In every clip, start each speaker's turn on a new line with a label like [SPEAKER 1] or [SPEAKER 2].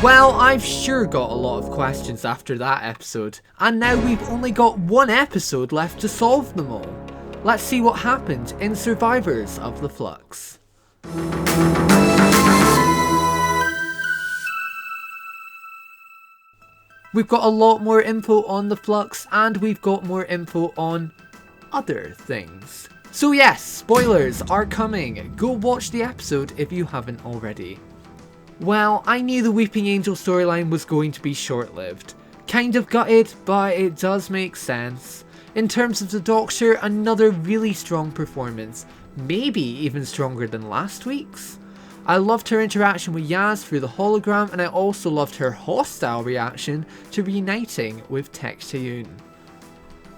[SPEAKER 1] Well, I've sure got a lot of questions after that episode, and now we've only got one episode left to solve them all. Let's see what happened in Survivors of the Flux. We've got a lot more info on the Flux, and we've got more info on other things. So yes, spoilers are coming. Go watch the episode if you haven't already. Well, I knew the Weeping Angel storyline was going to be short-lived. Kind of gutted, but it does make sense. In terms of the Doctor, another really strong performance. Maybe even stronger than last week's. I loved her interaction with Yaz through the hologram, and I also loved her hostile reaction to reuniting with Tae-Yoon.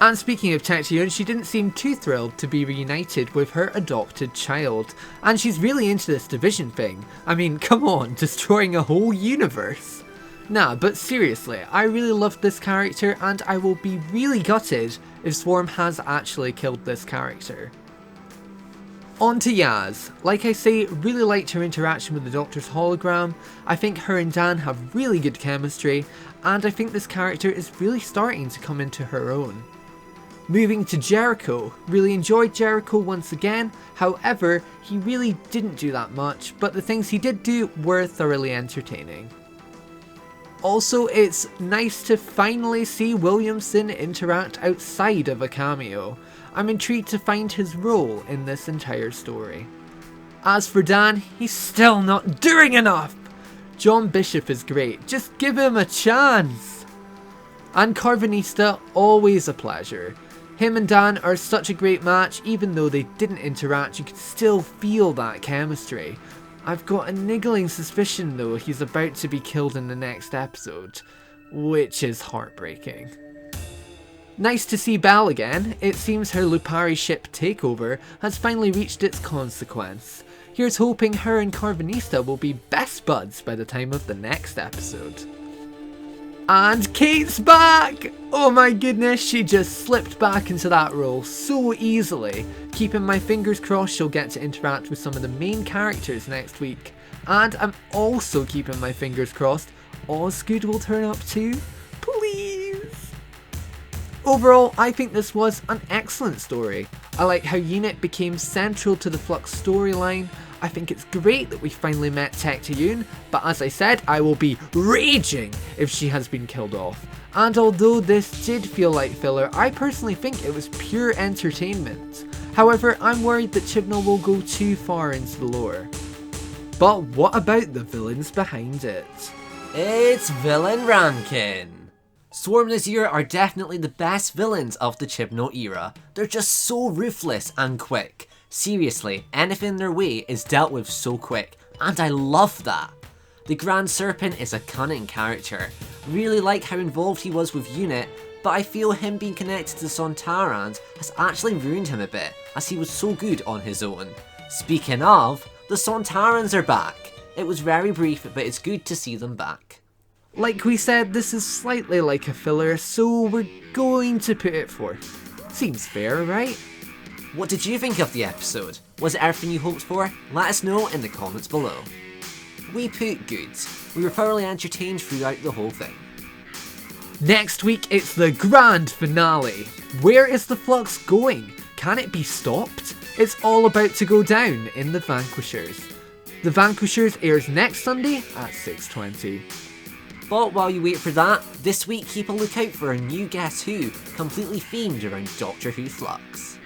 [SPEAKER 1] And speaking of Tae-Yoon, she didn't seem too thrilled to be reunited with her adopted child. And she's really into this division thing. I mean, come on, destroying a whole universe. Nah, but seriously, I really loved this character, and I will be really gutted if Swarm has actually killed this character. On to Yaz. Like I say, really liked her interaction with the Doctor's hologram. I think her and Dan have really good chemistry, and I think this character is really starting to come into her own. Moving to Jericho, really enjoyed Jericho once again, however, he really didn't do that much, but the things he did do were thoroughly entertaining. Also, it's nice to finally see Williamson interact outside of a cameo. I'm intrigued to find his role in this entire story. As for Dan, he's still not doing enough! John Bishop is great, just give him a chance! And Carvanista, always a pleasure. Him and Dan are such a great match, even though they didn't interact, you could still feel that chemistry. I've got a niggling suspicion though he's about to be killed in the next episode, which is heartbreaking. Nice to see Belle again. It seems her Lupari ship takeover has finally reached its consequence. Here's hoping her and Carvanista will be best buds by the time of the next episode. And Kate's back! Oh my goodness, she just slipped back into that role so easily. Keeping my fingers crossed she'll get to interact with some of the main characters next week. And I'm also keeping my fingers crossed Osgood will turn up too. Please! Overall, I think this was an excellent story. I like how Unit became central to the Flux storyline. I think it's great that we finally met Tae-Yoon, but as I said, I will be raging if she has been killed off. And although this did feel like filler, I personally think it was pure entertainment. However, I'm worried that Chibnall will go too far into the lore. But what about the villains behind it?
[SPEAKER 2] It's villain ranking! Swarm this year are definitely the best villains of the Chibnall era. They're just so ruthless and quick. Seriously, anything in their way is dealt with so quick, and I love that. The Grand Serpent is a cunning character. Really like how involved he was with Unit, but I feel him being connected to the Sontarans has actually ruined him a bit, as he was so good on his own. Speaking of, the Sontarans are back. It was very brief, but it's good to see them back.
[SPEAKER 1] Like we said, this is slightly like a filler, so we're going to put it forth. Seems fair, right?
[SPEAKER 2] What did you think of the episode? Was it everything you hoped for? Let us know in the comments below. We put good. We were thoroughly entertained throughout the whole thing.
[SPEAKER 1] Next week it's the grand finale. Where is the Flux going? Can it be stopped? It's all about to go down in The Vanquishers. The Vanquishers airs next Sunday at 6:20.
[SPEAKER 2] But while you wait for that, this week keep a lookout for a new Guess Who, completely themed around Doctor Who Flux.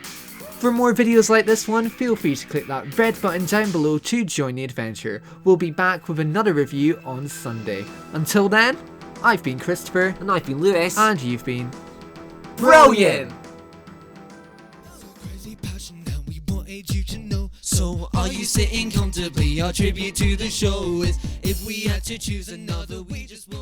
[SPEAKER 1] For more videos like this one, feel free to click that red button down below to join the adventure. We'll be back with another review on Sunday. Until then, I've been Christopher.
[SPEAKER 2] And I've been Lewis.
[SPEAKER 1] And you've been
[SPEAKER 2] brilliant!
[SPEAKER 3] So are you sitting comfortably? Our tribute to the show is if we had to choose another, we just would.